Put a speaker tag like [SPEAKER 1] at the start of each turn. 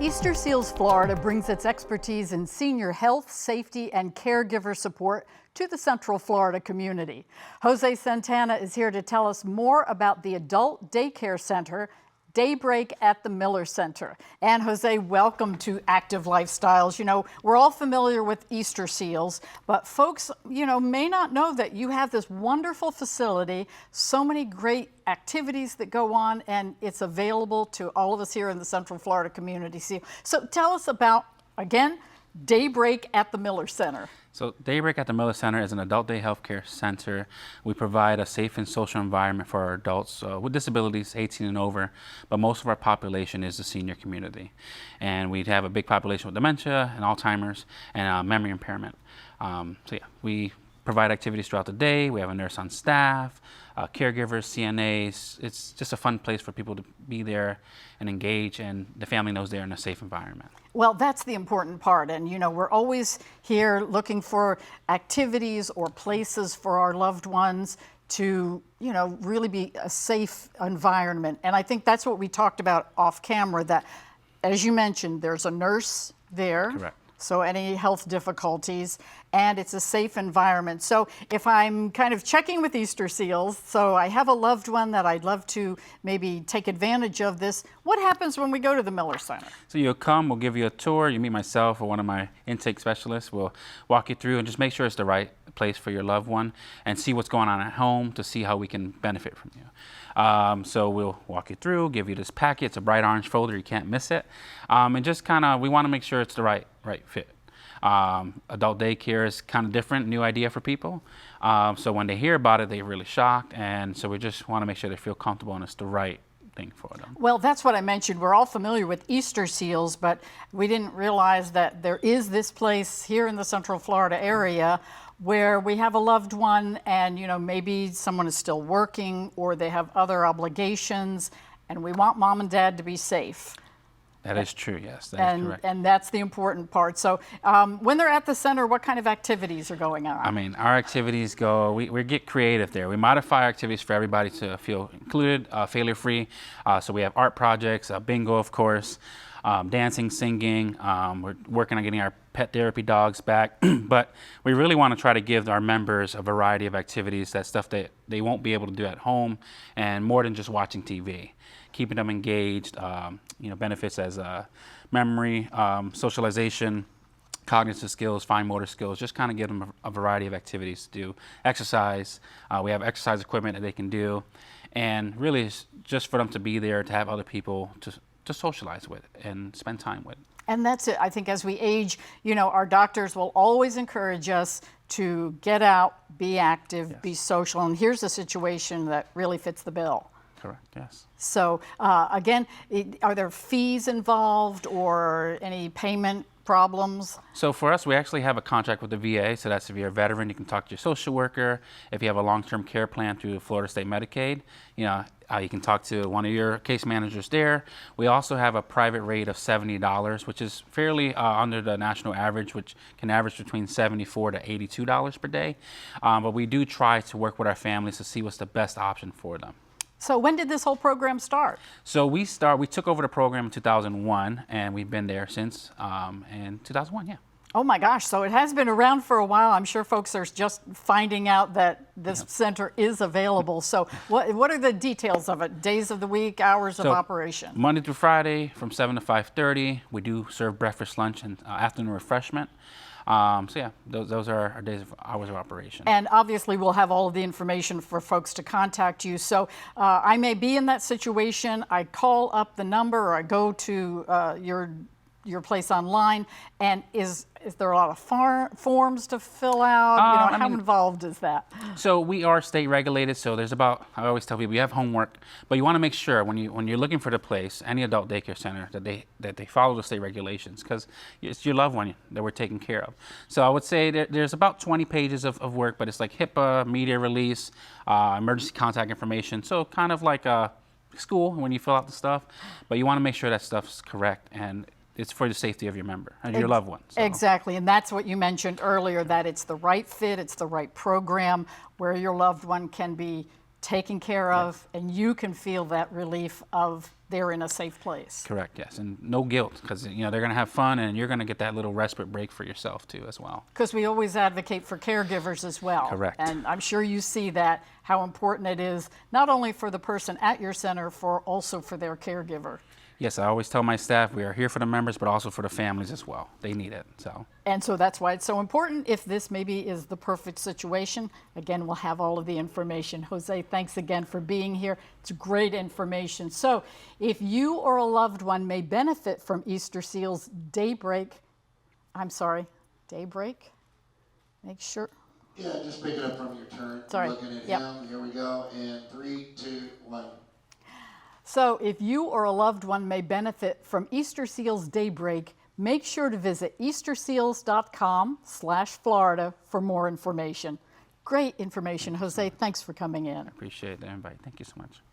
[SPEAKER 1] Easterseals Florida brings its expertise in senior health, safety, and caregiver support to the Central Florida community. Jose Santana is here to tell us more about the Adult Daycare Center, Daybreak at the Miller Center. And Jose, welcome to Active Lifestyles. You know, we're all familiar with Easterseals, but folks, may not know that you have this wonderful facility, so many great activities that go on, and it's available to all of us here in the Central Florida community. So tell us about, again, Daybreak at the Miller Center.
[SPEAKER 2] So Daybreak at the Miller Center is an adult day healthcare center. We provide a safe and social environment for our adults with disabilities 18 and over, but most of our population is the senior community. And we have a big population with dementia and Alzheimer's and memory impairment. We provide activities throughout the day. We have a nurse on staff, caregivers, CNAs. It's just a fun place for people to be there and engage, and the family knows they're in a safe environment.
[SPEAKER 1] Well, that's the important part. And, we're always here looking for activities or places for our loved ones to, really be a safe environment. And I think that's what we talked about off camera, that, as you mentioned, there's a nurse there.
[SPEAKER 2] Correct.
[SPEAKER 1] So any health difficulties, and it's a safe environment. So if I'm kind of checking with Easterseals, so I have a loved one that I'd love to maybe take advantage of this, what happens when we go to the Miller Center?
[SPEAKER 2] So you'll come, we'll give you a tour, you meet myself or one of my intake specialists. We'll walk you through and just make sure it's the right place for your loved one and see what's going on at home to see how we can benefit from you. So we'll walk you through, give you this packet. It's a bright orange folder, you can't miss it. And just we want to make sure it's the right fit. Adult daycare is kind of different, new idea for people. So when they hear about it, they're really shocked. And so we just want to make sure they feel comfortable and it's the right thing for them.
[SPEAKER 1] Well, that's what I mentioned. We're all familiar with Easterseals, but we didn't realize that there is this place here in the Central Florida area where we have a loved one and, maybe someone is still working or they have other obligations, and we want mom and dad to be safe.
[SPEAKER 2] That is true, yes, that is correct.
[SPEAKER 1] And that's the important part. So when they're at the center, what kind of activities are going on?
[SPEAKER 2] I mean, our activities go, we get creative there. We modify our activities for everybody to feel included, failure-free. So we have art projects, bingo, of course, dancing, singing. We're working on getting our pet therapy dogs back. But we really want to try to give our members a variety of activities, that stuff that they won't be able to do at home, and more than just watching TV. Keeping them engaged, benefits as memory, socialization, cognitive skills, fine motor skills, just kind of give them a variety of activities to do. Exercise, we have exercise equipment that they can do, and really it's just for them to be there, to have other people to socialize with and spend time with.
[SPEAKER 1] And that's it. I think as we age, our doctors will always encourage us to get out, be active, yes, be social, and here's a situation that really fits the bill.
[SPEAKER 2] Correct, yes.
[SPEAKER 1] So again, are there fees involved or any payment problems?
[SPEAKER 2] So for us, we actually have a contract with the VA. So that's if you're a veteran, you can talk to your social worker. If you have a long-term care plan through Florida State Medicaid, you can talk to one of your case managers there. We also have a private rate of $70, which is fairly under the national average, which can average between $74 to $82 per day. But we do try to work with our families to see what's the best option for them.
[SPEAKER 1] So when did this whole program start?
[SPEAKER 2] So we took over the program in 2001, and we've been there since in 2001, yeah.
[SPEAKER 1] Oh my gosh, so it has been around for a while. I'm sure folks are just finding out that this center is available. So what are the details of it? Days of the week, hours of operation?
[SPEAKER 2] Monday through Friday from 7 to 5:30. We do serve breakfast, lunch, and afternoon refreshment. Those are our hours of operation.
[SPEAKER 1] And obviously we'll have all of the information for folks to contact you. So I may be in that situation. I call up the number or I go to your place online, and is there a lot of forms to fill out? How involved is that?
[SPEAKER 2] So we are state regulated, so there's I always tell people you have homework, but you want to make sure when you're looking for the place, any adult daycare center, that they follow the state regulations, because it's your loved one that we're taking care of. So I would say there's about 20 pages of work, but it's like HIPAA, media release, emergency contact information, so kind of like a school when you fill out the stuff, but you want to make sure that stuff's correct and it's for the safety of your member and your loved ones. So.
[SPEAKER 1] Exactly, and that's what you mentioned earlier, that it's the right fit, it's the right program where your loved one can be taken care of, and you can feel that relief of they're in a safe place.
[SPEAKER 2] Correct, yes, and no guilt, because they're going to have fun, and you're going to get that little respite break for yourself too as well.
[SPEAKER 1] Because we always advocate for caregivers as well.
[SPEAKER 2] Correct.
[SPEAKER 1] And I'm sure you see that, how important it is, not only for the person at your center, also for their caregiver.
[SPEAKER 2] Yes, I always tell my staff we are here for the members, but also for the families as well. They need it.
[SPEAKER 1] And so that's why it's so important. If this maybe is the perfect situation, again, we'll have all of the information. Jose, thanks again for being here. It's great information. So if you or a loved one may benefit from Easterseals Daybreak, make sure.
[SPEAKER 3] Yeah, just pick it up from your turn.
[SPEAKER 1] Sorry.
[SPEAKER 3] Looking at
[SPEAKER 1] Yep.
[SPEAKER 3] him. Here we go. And 3, 2, 1.
[SPEAKER 1] So if you or a loved one may benefit from Easterseals Daybreak, make sure to visit easterseals.com/Florida for more information. Great information. Jose, thanks for coming in.
[SPEAKER 2] I appreciate the invite. Thank you so much.